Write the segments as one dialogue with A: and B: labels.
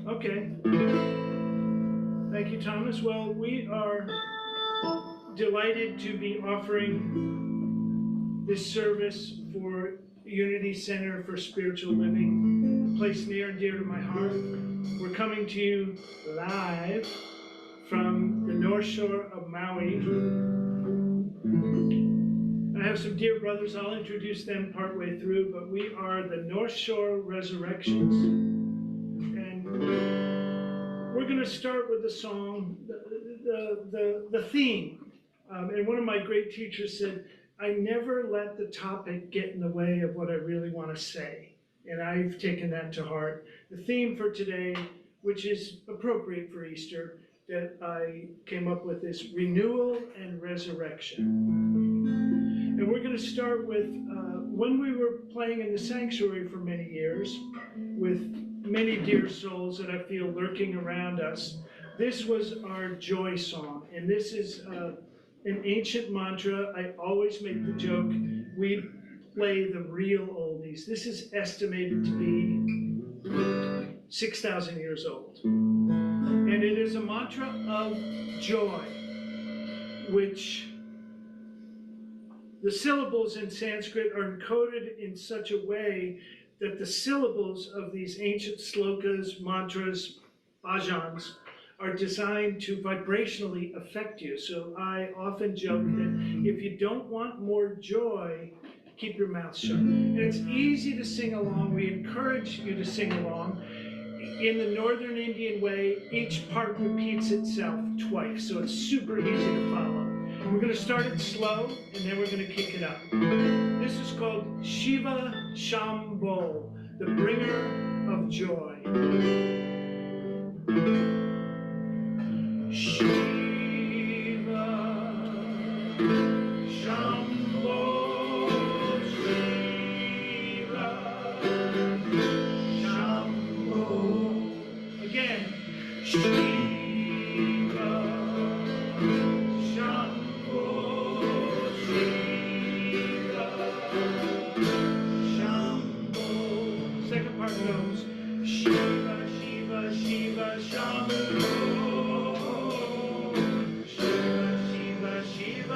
A: Okay. Thank you, Thomas. Well, we are delighted to be offering this service for Unity Center for Spiritual Living, a place near and dear to my heart. We're coming to you live from the North Shore of Maui. I have some dear brothers. I'll introduce them partway through, but we are the North Shore Resurrections. And we're going to start with the song, the theme. And one of my great teachers said, I never let the topic get in the way of what I really want to say. And I've taken that to heart. The theme for today, which is appropriate for Easter, that I came up with is renewal and resurrection. And we're going to start with when we were playing in the sanctuary for many years with many dear souls that I feel lurking around us. This was our joy song, and this is an ancient mantra. I always make the joke, we play the real oldies. This is estimated to be 6,000 years old. And it is a mantra of joy, which the syllables in Sanskrit are encoded in such a way that the syllables of these ancient slokas, mantras, bhajans, are designed to vibrationally affect you. So I often joke that if you don't want more joy, keep your mouth shut. And it's easy to sing along. We encourage you to sing along. In the Northern Indian way, each part repeats itself twice, so it's super easy to follow. We're going to start it slow, and then we're going to kick it up. This is called Shiva Shambho, the bringer of joy. Shiva Shambho, Shiva Shambho. Again, Shiva Shambho, Shiva Shambho. Second part goes Shiva, Shiva, Shiva Shambho. Shiva, Shiva,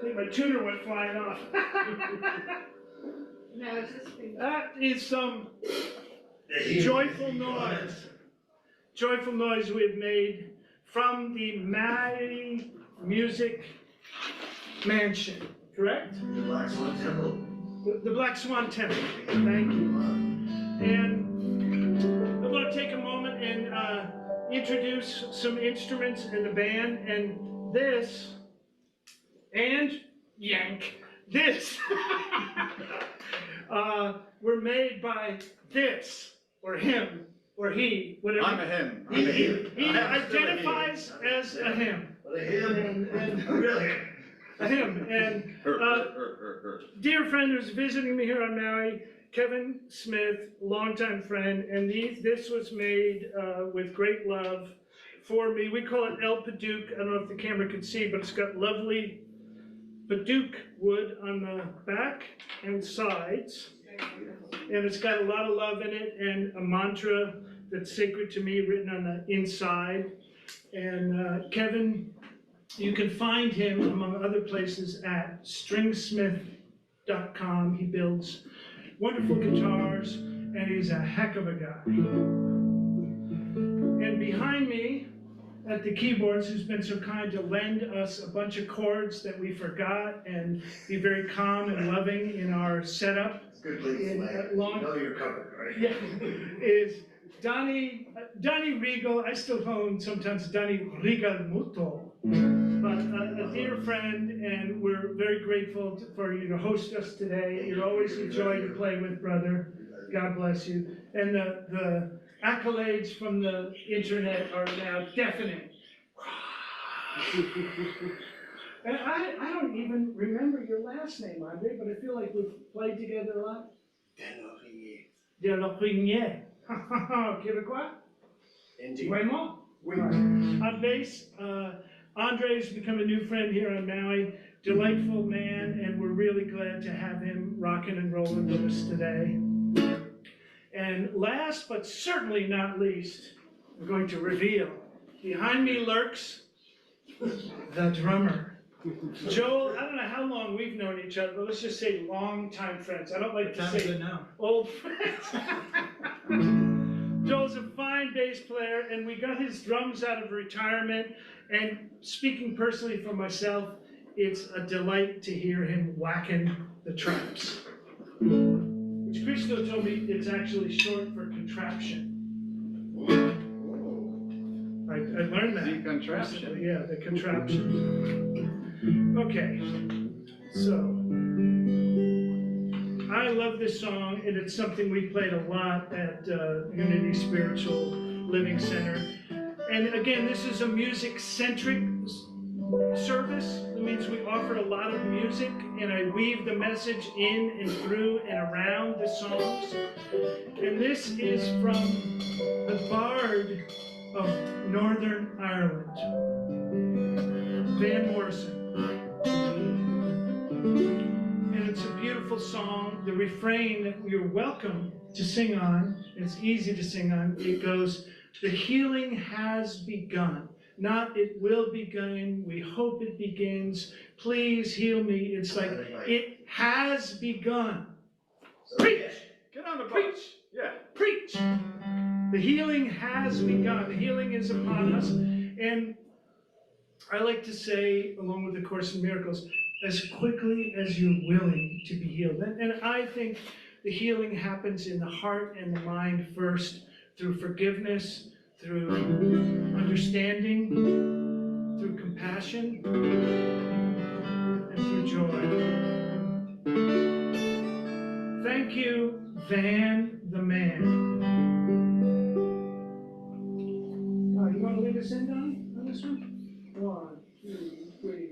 A: think my tuner went flying off.
B: No, it's just been.
A: That is some joyful noise. Joyful noise we have made from the Maui Music Mansion, correct?
C: The Black Swan Temple.
A: The Black Swan Temple, thank you. And I want to take a moment and introduce some instruments in the band, and this, and yank, this, were made by this, or him, or he, whatever.
D: I'm a him.
A: He identifies as a him.
C: Well, a him, really.
A: A him, and dear friend who's visiting me here on Maui, Kevin Smith, longtime friend, and this was made with great love for me. We call it El Paduke. I don't know if the camera can see, but it's got lovely Paduke wood on the back and sides. And it's got a lot of love in it and a mantra that's sacred to me written on the inside. And Kevin, you can find him among other places at stringsmith.com. He builds wonderful guitars and he's a heck of a guy. And behind me at the keyboards, who's been so kind to lend us a bunch of chords that we forgot and be very calm and loving in our setup.
C: Good place to lay. You know you're covered, right?
A: Yeah, is Donnie Regal. I still call him sometimes Donnie Regal Muto, but a dear friend, and we're very grateful for you to host us today. You're always a joy to play with, brother. God bless you. And the accolades from the internet are now deafening. And I don't even remember your last name, Andre, but I feel like we've played together a lot. DeLong. Québécois?
C: Indeed.
A: Vraiment?
C: Oui.
A: On bass, Andre's become a new friend here on Maui. Delightful man, and we're really glad to have him rocking and rolling with us today. And last, but certainly not least, we're going to reveal. Behind me lurks the drummer. Joel, I don't know how long we've known each other, but let's just say long-time friends. I don't like to say old friends. Joel's a fine bass player, and we got his drums out of retirement. And speaking personally for myself, it's a delight to hear him whacking the traps. Which Christo told me it's actually short for contraption. I learned that.
D: The contraption.
A: Yeah, the contraption. Okay, so I love this song, and it's something we played a lot at Unity Spiritual Living Center. And again, this is a music-centric service. That means we offer a lot of music, and I weave the message in and through and around the songs. And this is from the Bard of Northern Ireland, Van Morrison. And it's a beautiful song. The refrain that you're welcome to sing on, it's easy to sing on, it goes, the healing has begun. Not it will begin, we hope it begins, please heal me. It's like, it has begun. Preach!
D: Get on the
A: Preach!
D: Yeah.
A: Preach! The healing has begun. The healing is upon us. And I like to say, along with the Course in Miracles, as quickly as you're willing to be healed. And I think the healing happens in the heart and the mind first, through forgiveness, through understanding, through compassion, and through joy. Thank you, Van the Man. You want to lead us in, Donnie, on this one? 1, 2, 3.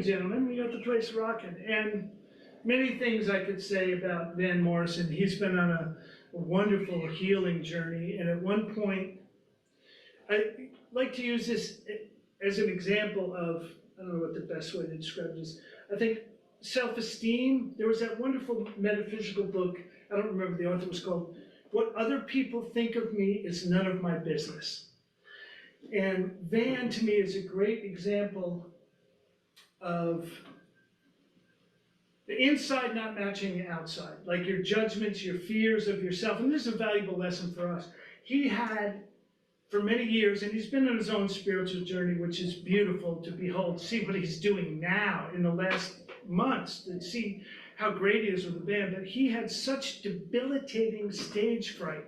A: morning, gentlemen. We got the place rocking. And many things I could say about Van Morrison. He's been on a wonderful healing journey. And at one point, I like to use this as an example of, I don't know what the best way to describe this. I think self-esteem. There was that wonderful metaphysical book, I don't remember the author, was called What Other People Think of Me Is None of My Business. And Van, to me, is a great example of the inside not matching the outside, like your judgments, your fears of yourself. And this is a valuable lesson for us. He had, for many years, and he's been on his own spiritual journey, which is beautiful to behold, see what he's doing now in the last months, to see how great he is with the band. But he had such debilitating stage fright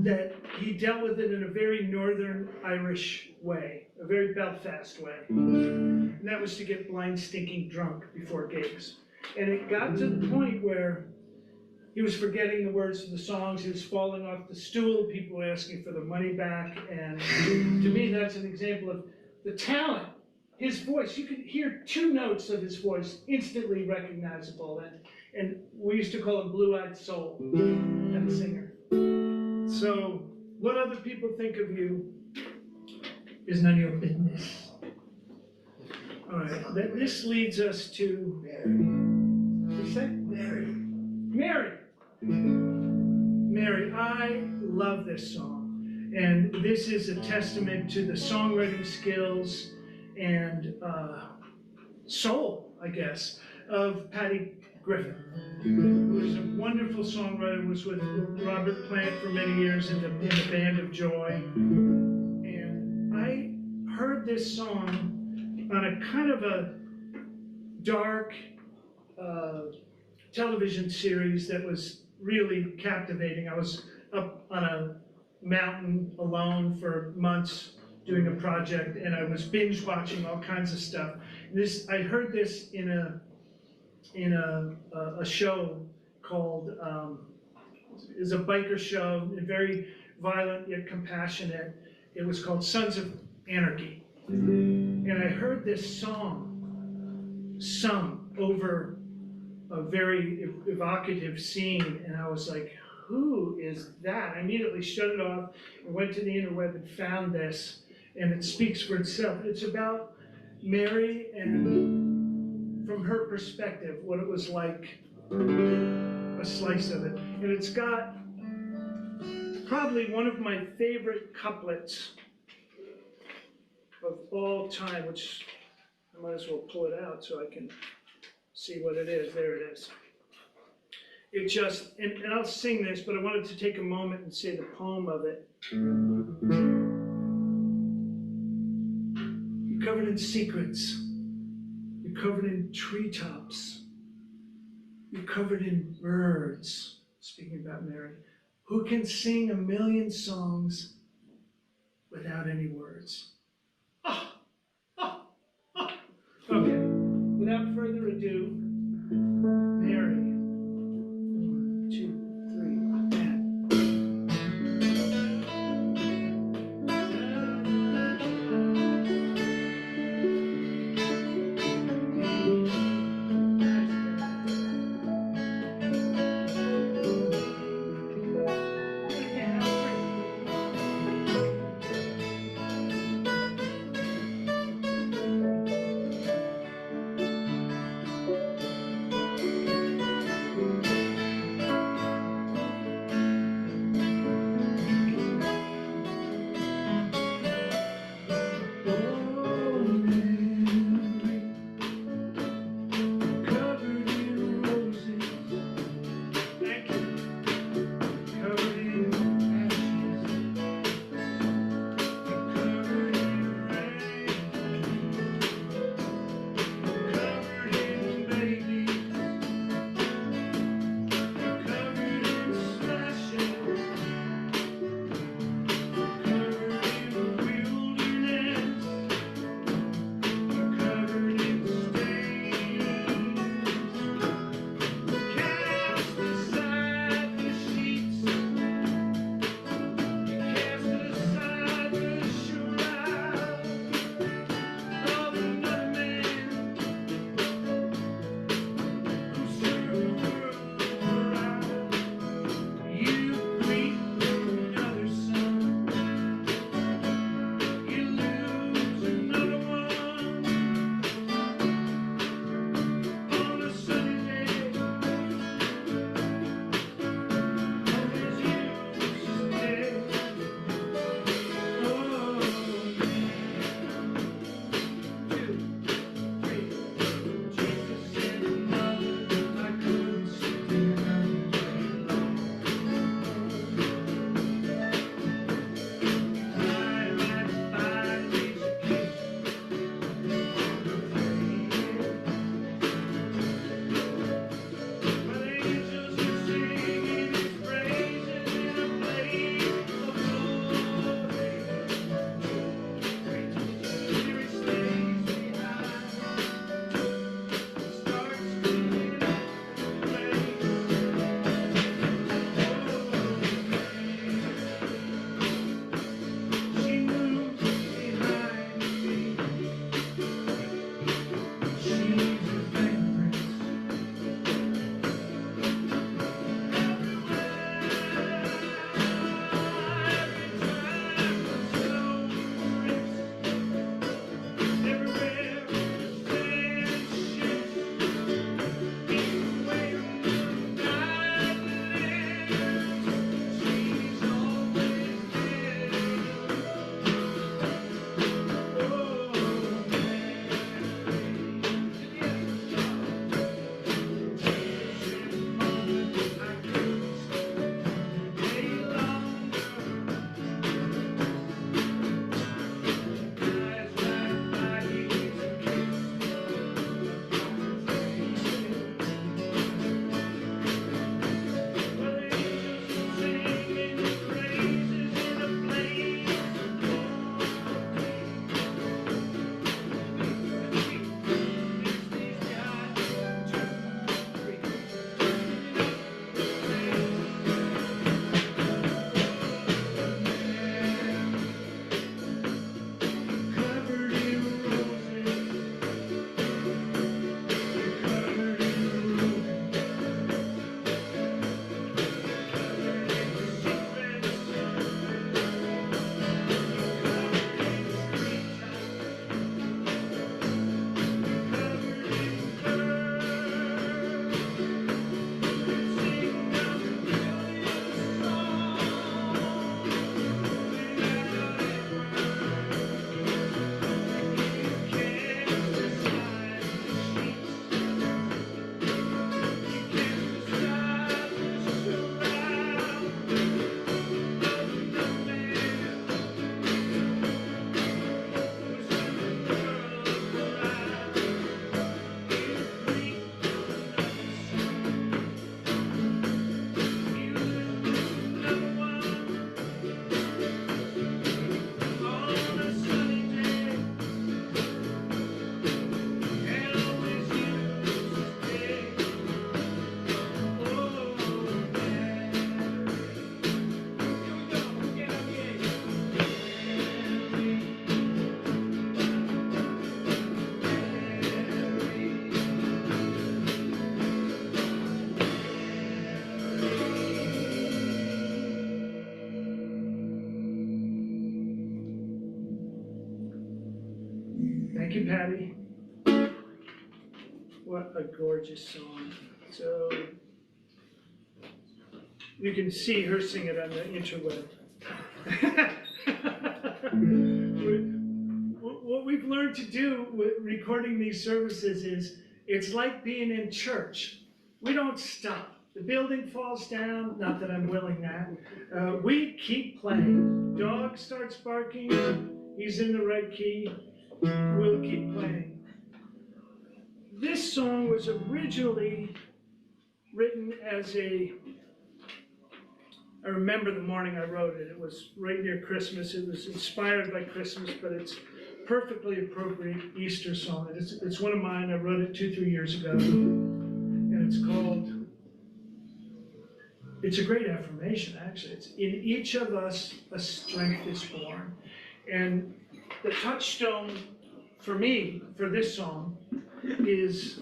A: that he dealt with it in a very Northern Irish way, a very Belfast way. And that was to get blind, stinking drunk before gigs. And it got to the point where he was forgetting the words to the songs, he was falling off the stool, people were asking for the money back. And to me, that's an example of the talent, his voice. You could hear 2 notes of his voice instantly recognizable. And we used to call him Blue-Eyed Soul, and the singer. So, what other people think of you is none of your business. All right, this leads us to what did you say? Mary. Mary, I love this song. And this is a testament to the songwriting skills and soul, I guess, of Patty Griffin, who is a wonderful songwriter, was with Robert Plant for many years in the Band of Joy. And I heard this song on a kind of a dark television series that was really captivating. I was up on a mountain alone for months doing a project, and I was binge watching all kinds of stuff. I heard this in a show called, is a biker show, very violent yet compassionate. It was called Sons of Anarchy. And I heard this song sung over a very evocative scene, and I was like, who is that? I immediately shut it off and went to the interweb and found this, and it speaks for itself. It's about Mary and from her perspective, what it was like, a slice of it. And it's got probably one of my favorite couplets of all time, which I might as well pull it out so I can see what it is. There it is. It just, and I'll sing this, but I wanted to take a moment and say the poem of it. You're covered in secrets. You're covered in treetops. You're covered in birds, speaking about Mary, who can sing 1,000,000 songs without any words. Okay, without further ado, Mary. 1, 2, 3, you, Patty. What a gorgeous song. So you can see her sing it on the interweb. What we've learned to do with recording these services is it's like being in church. We don't stop. The building falls down, not that I'm willing that. We keep playing. Dog starts barking, he's in the right key, we'll keep playing. This song was originally written as I remember the morning I wrote it. It was right near Christmas. It was inspired by Christmas, but it's perfectly appropriate Easter song. It's one of mine. I wrote it 2-3 years ago, and it's called, it's a great affirmation, actually. It's in each of us a strength is born. And the touchstone for me, for this song, is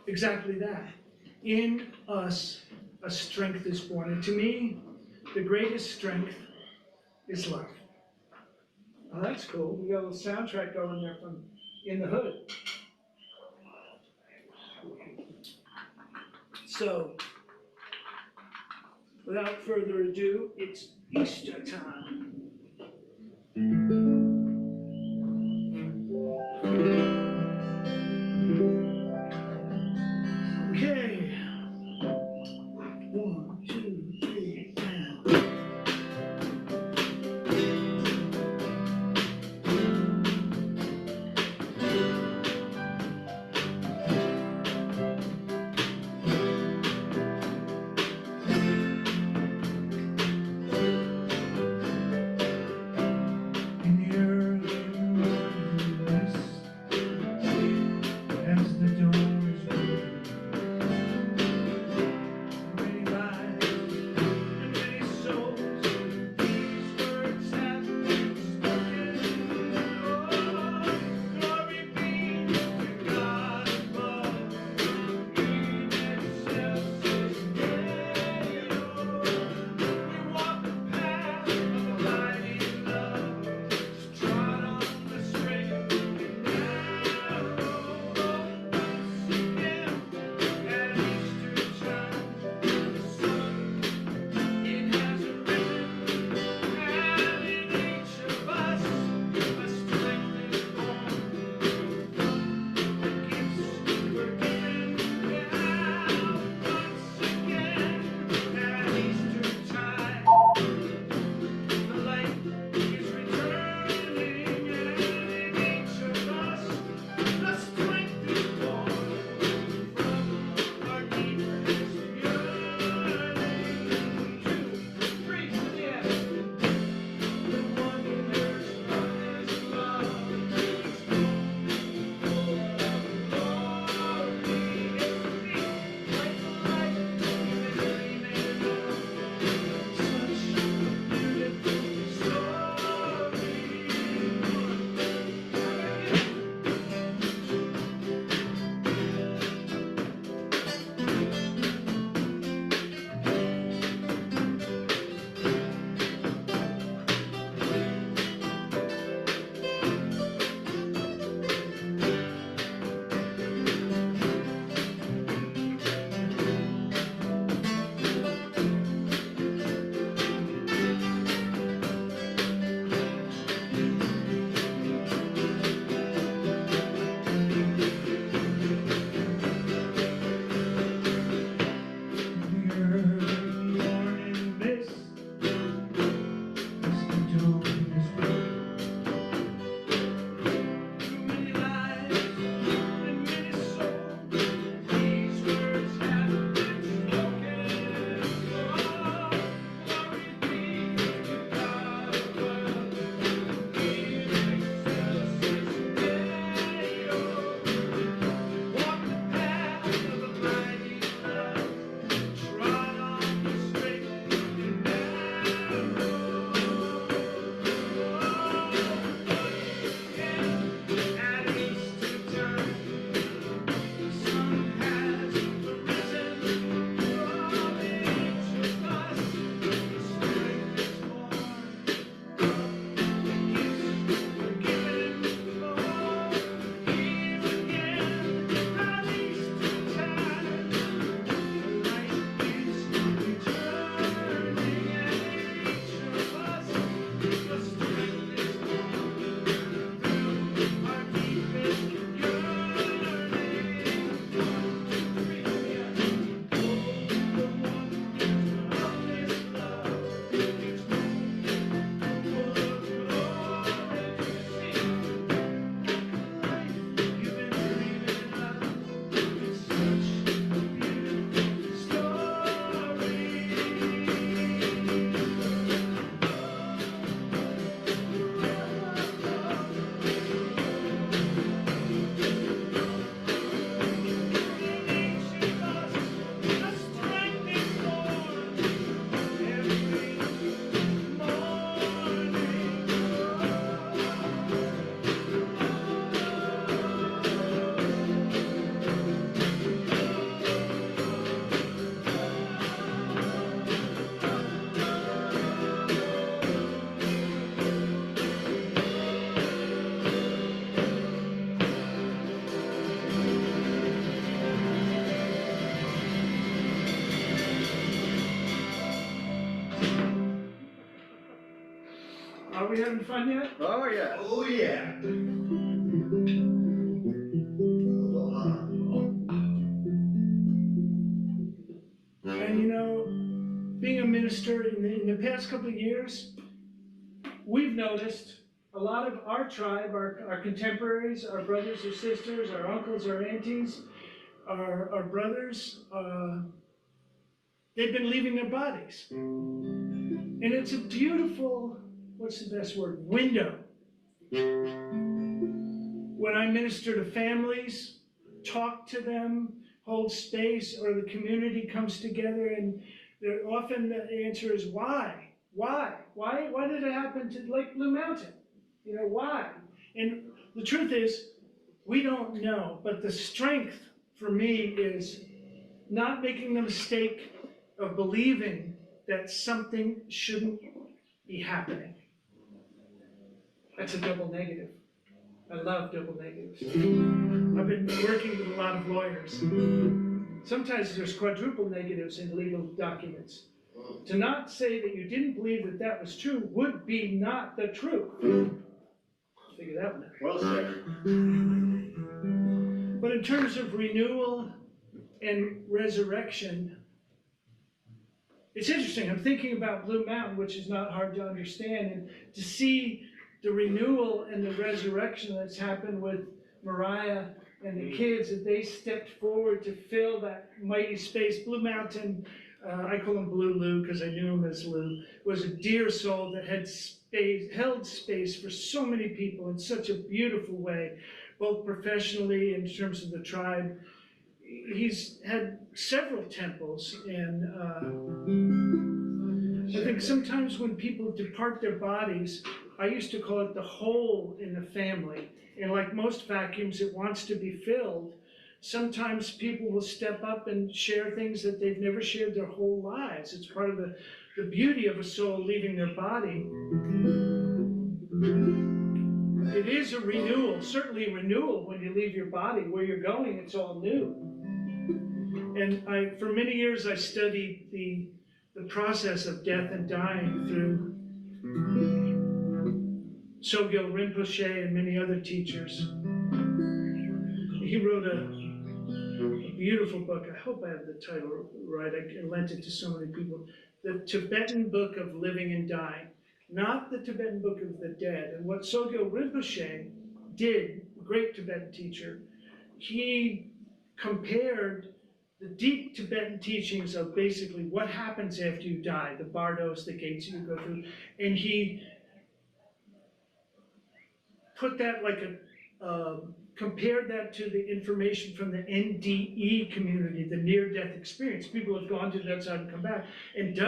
A: exactly that. In us a strength is born. And to me, the greatest strength is love. Oh, that's cool. We got a little soundtrack going there from In the Hood. So, without further ado, it's Easter time. Okay. 1, 2, 3, and. As the doors open, ready by Are we having fun yet?
B: Oh, yeah.
C: Oh, yeah. Aloha.
A: And you know, being a minister in the past couple of years, we've noticed a lot of our tribe, our contemporaries, our brothers or sisters, our uncles, our aunties, our brothers, they've been leaving their bodies. And it's a beautiful, what's the best word, window. When I minister to families, talk to them, hold space, or the community comes together, and often the answer is why? Why? Why did it happen to Lake Blue Mountain? You know, why? And the truth is, we don't know, but the strength for me is not making the mistake of believing that something shouldn't be happening. That's a double negative. I love double negatives. I've been working with a lot of lawyers. Sometimes there's quadruple negatives in legal documents. To not say that you didn't believe that that was true would be not the truth. Figure that one out.
B: Well said.
A: But in terms of renewal and resurrection, it's interesting. I'm thinking about Blue Mountain, which is not hard to understand, and to see the renewal and the resurrection that's happened with Mariah and the kids, that they stepped forward to fill that mighty space. Blue Mountain, I call him Blue Lou because I knew him as Lou, was a dear soul that had held space for so many people in such a beautiful way, both professionally and in terms of the tribe. He's had several temples, and I think sometimes when people depart their bodies, I used to call it the hole in the family. And like most vacuums, it wants to be filled. Sometimes people will step up and share things that they've never shared their whole lives. It's part of the beauty of a soul leaving their body. It is a renewal, certainly a renewal when you leave your body. Where you're going, it's all new. And for many years, I studied the process of death and dying through Sogyal Rinpoche and many other teachers. He wrote a beautiful book. I hope I have the title right. I lent it to so many people. The Tibetan Book of Living and Dying, not the Tibetan Book of the Dead. And what Sogyal Rinpoche did, great Tibetan teacher, he compared the deep Tibetan teachings of basically what happens after you die, the bardos, the gates you go through, and he put that like compared that to the information from the NDE community, the near-death experience. People have gone to that side and come back, and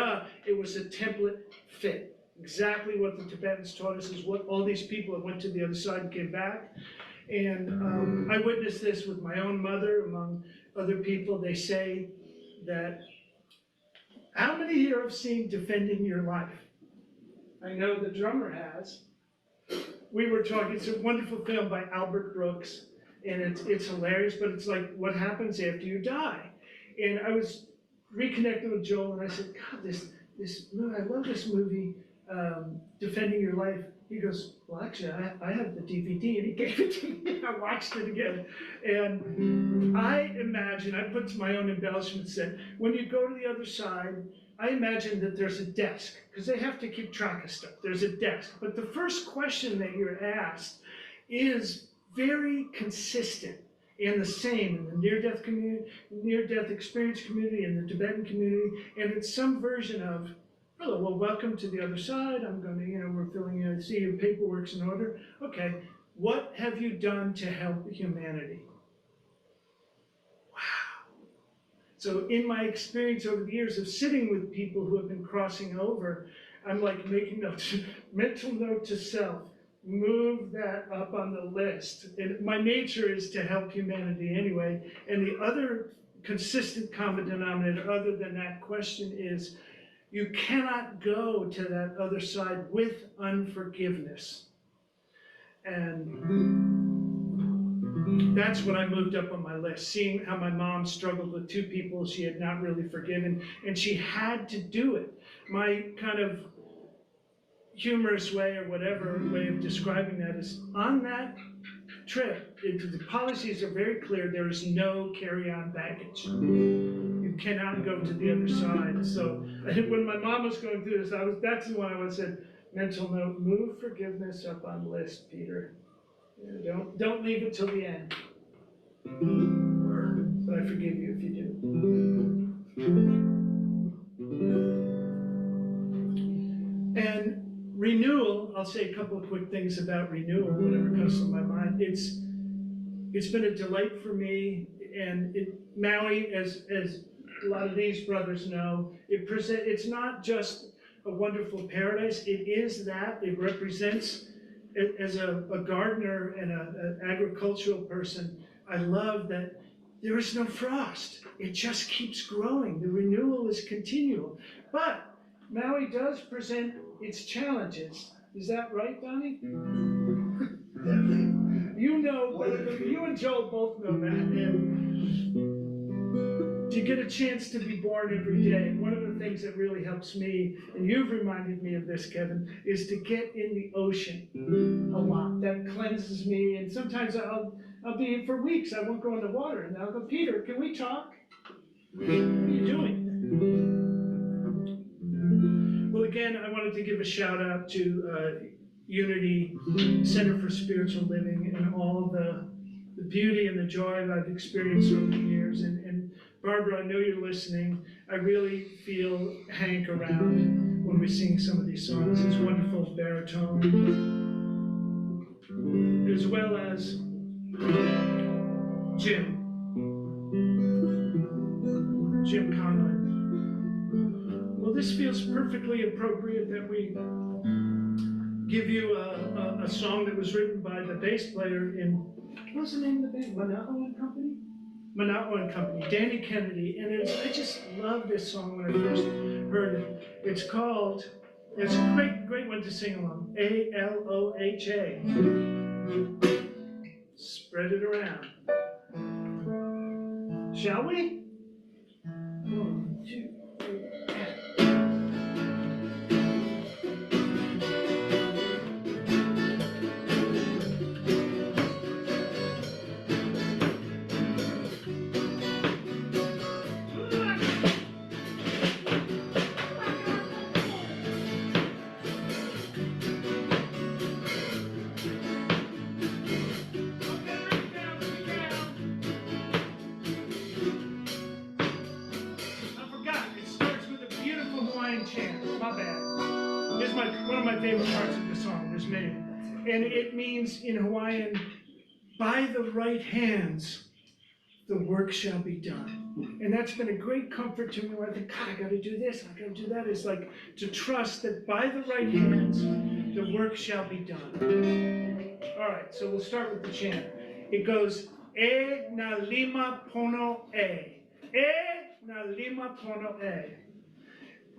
A: it was a template fit. Exactly what the Tibetans taught us is what all these people that went to the other side and came back. And I witnessed this with my own mother, among other people. They say that, how many here have seen Defending Your Life? I know the drummer has. We were talking, it's a wonderful film by Albert Brooks, and it's hilarious, but it's like what happens after you die. And I was reconnected with Joel, and I said, God, this I love this movie, Defending Your Life. He goes, well, actually, I have the DVD, and he gave it to me, and I watched it again. And I imagine, I put my own embellishments in, when you go to the other side, I imagine that there's a desk, because they have to keep track of stuff. There's a desk. But the first question that you're asked is very consistent and the same in the near-death community, near-death experience community, and the Tibetan community. And it's some version of, hello, well, welcome to the other side. I'm going to, we're filling in, see your paperwork's in order. Okay, what have you done to help humanity? So in my experience over the years of sitting with people who have been crossing over, I'm like making notes, mental note to self, move that up on the list. And my nature is to help humanity anyway. And the other consistent common denominator other than that question is, you cannot go to that other side with unforgiveness. And that's what I moved up on my list, seeing how my mom struggled with two people she had not really forgiven, and she had to do it. My kind of, humorous way or whatever way of describing that is on that trip, the policies are very clear. There is no carry-on baggage. You cannot go to the other side. So when my mom was going through this, that's the one I was said, mental note, move forgiveness up on list, Peter. Don't leave it till the end. But I forgive you if you do. And renewal, I'll say a couple of quick things about renewal, whatever comes to my mind. It's been a delight for me, and Maui, as a lot of these brothers know, it's not just a wonderful paradise, it is that. It represents, as a gardener and an agricultural person, I love that there is no frost. It just keeps growing. The renewal is continual. But Maui does present its challenges. Is that right, Donnie?
C: Definitely.
A: You know, you and Joel both know that. And you get a chance to be born every day. One of the things that really helps me, and you've reminded me of this, Kevin, is to get in the ocean a lot. That cleanses me. And sometimes I'll be for weeks, I won't go in the water. And I'll go, Peter, can we talk? What are you doing? Well, again, I wanted to give a shout out to Unity Center for Spiritual Living and all the beauty and the joy that I've experienced over the years. And Barbara, I know you're listening. I really feel Hank around when we sing some of these songs. His wonderful baritone, as well as Jim Conlon. Well, this feels perfectly appropriate that we give you a song that was written by the bass player in, what was the name of the band? Manao and Company? Manao and Company, Danny Kennedy. And I just love this song when I first heard it. It's a great one to sing along. A-L-O-H-A. Spread it around. Shall we? 1, 2, 3. One of my favorite parts of the song. There's many. And it means in Hawaiian, by the right hands, the work shall be done. And that's been a great comfort to me when I think, God, I gotta do this, I gotta do that. It's like to trust that by the right hands, the work shall be done. All right, so we'll start with the chant. It goes, E na lima pono e. E na lima pono e.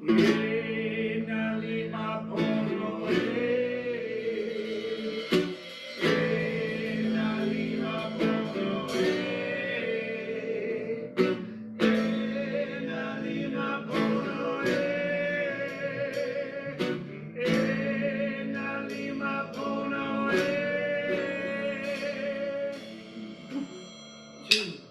A: E na lima pono e. E na lima pono e. E na lima pono e. E na lima pono e. 2.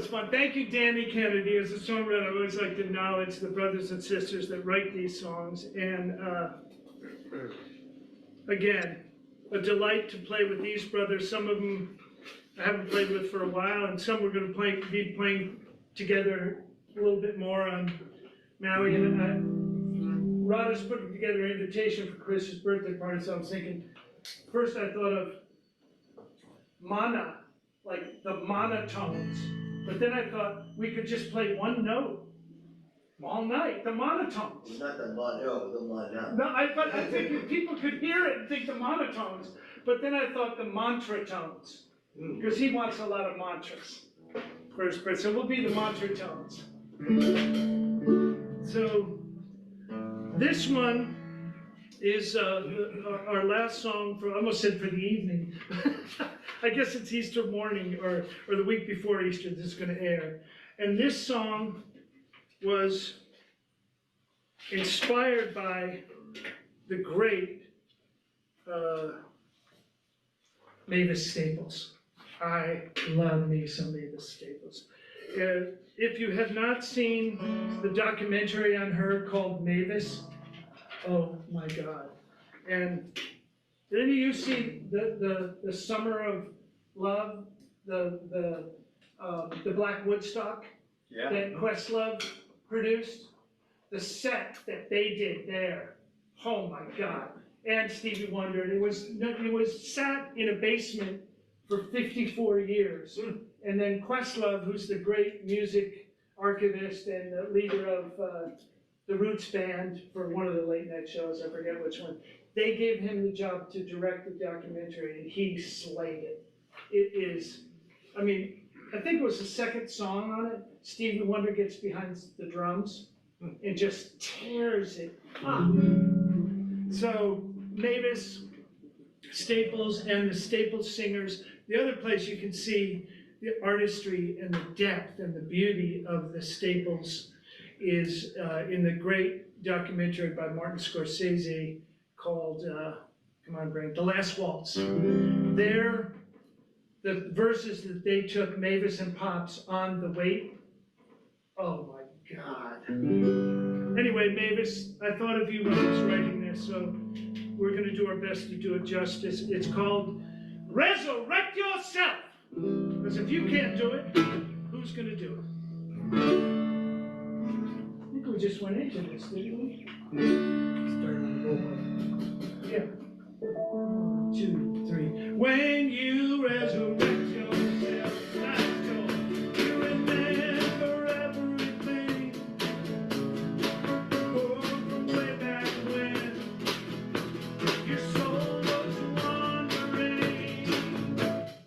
A: fun. Thank you, Danny Kennedy. As a songwriter, I always like to acknowledge the brothers and sisters that write these songs. And again, a delight to play with these brothers. Some of them I haven't played with for a while, and some we're going to be playing together a little bit more on Maui. And Rod is putting together an invitation for Chris's birthday party, so I was thinking, first I thought of mana, like the monotones. But then I thought we could just play one note all night, the monotones.
C: It's not the mono, the mono.
A: No, but I think people could hear it and think the monotones. But then I thought the mantra tones, because he wants a lot of mantras for his birthday. So we'll be the mantra tones. So this one is our last song for, I almost said for the evening. I guess it's Easter morning or the week before Easter this is going to air. And this song was inspired by the great Mavis Staples. I love me some Mavis Staples. If you have not seen the documentary on her called Mavis, oh my God. And did any of you see the Summer of Love, the Black Woodstock that Questlove produced? The set that they did there, oh my God. And Stevie Wonder, it was sat in a basement for 54 years. And then Questlove, who's the great music archivist and the leader of the Roots band for one of the late night shows, I forget which one, they gave him the job to direct the documentary, and he slayed it. It is, I mean, I think it was the second song on it. Stevie Wonder gets behind the drums and just tears it up. So Mavis, Staples, and the Staples singers. The other place you can see the artistry and the depth and the beauty of the Staples is in the great documentary by Martin Scorsese called, come on, brain, The Last Waltz. There, the verses that they took, Mavis and Pops, on the weight, oh my God. Anyway, Mavis, I thought of you when I was writing this, so we're gonna do our best to do it justice. It's called Resurrect Yourself. Because if you can't do it, who's gonna do it? I think we just went into this, didn't we?
C: Starting on the roll.
A: Yeah. 1, 2, 3. When you resurrect yourself, let's go. You remember everything. Oh, from way back when your soul was wandering,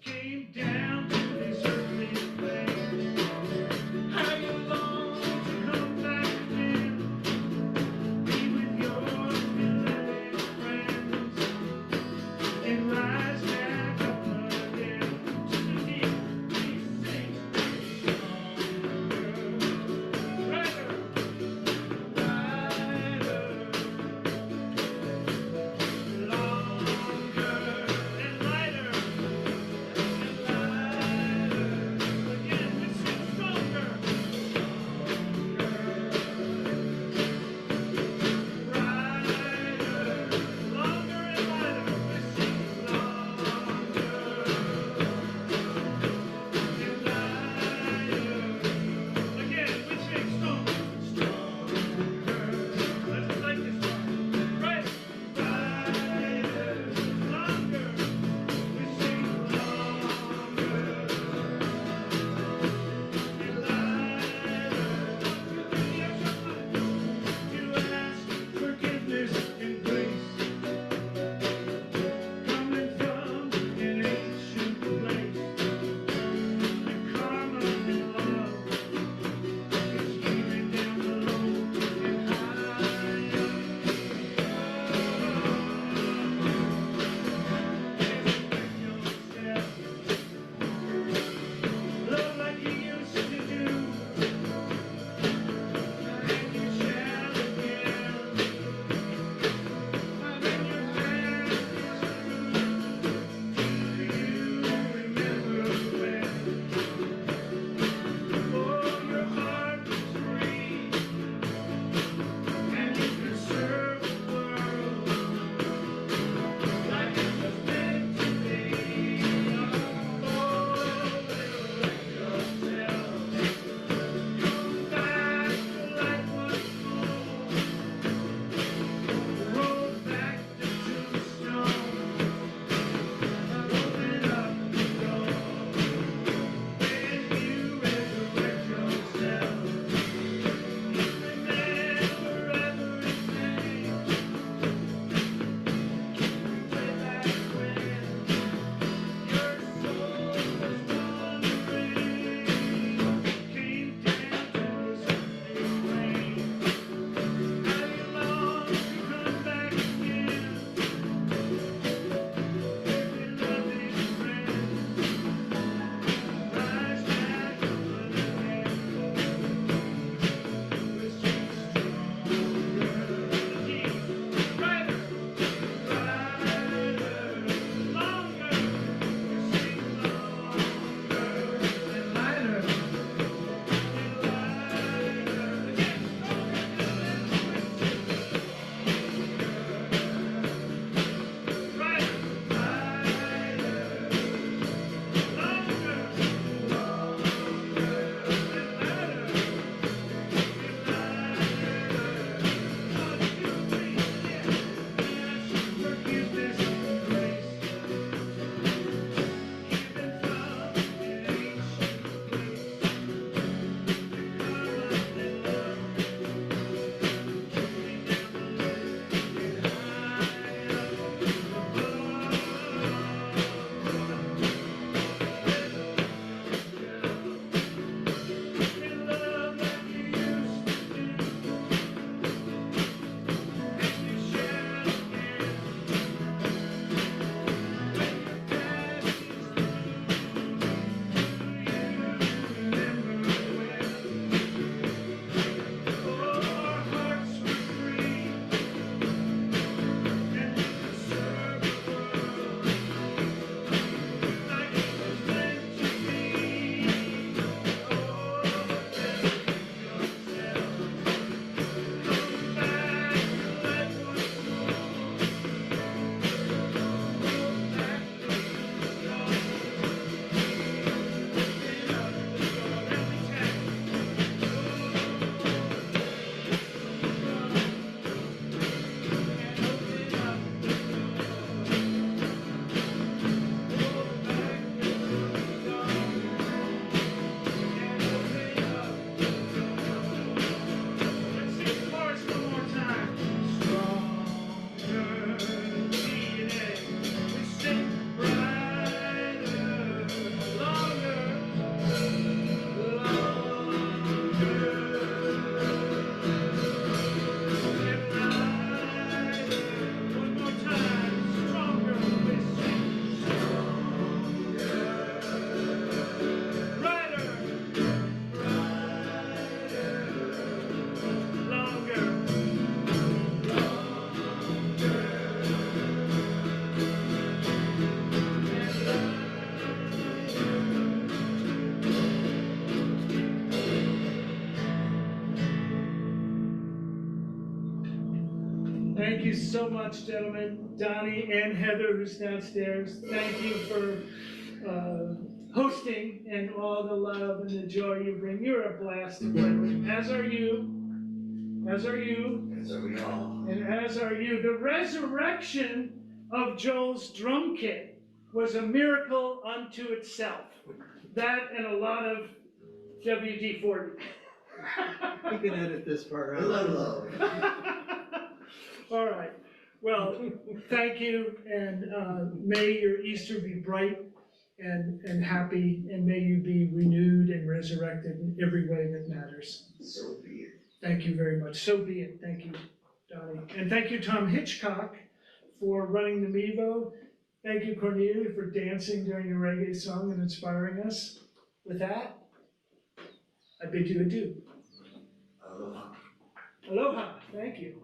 A: came down to this earthly plane. How you long to come back again, be with your beloved friends, and rise back up again. Thank you so much, gentlemen. Donnie and Heather, who's downstairs, thank you for hosting and all the love and the joy you bring. You're a blast to play with, as are you. As are you.
C: As are we all.
A: And as are you. The resurrection of Joel's drum kit was a miracle unto itself. That and a lot of WD-40.
B: You can edit this part
C: A
B: out.
C: little love.
A: All right. Well, thank you, and may your Easter be bright and happy, and may you be renewed and resurrected in every way that matters.
C: So be it.
A: Thank you very much. So be it. Thank you, Donnie. And thank you, Tom Hitchcock, for running the Mevo. Thank you, Cornelia, for dancing during your reggae song and inspiring us. With that, I bid you adieu.
C: Aloha.
A: Aloha. Thank you.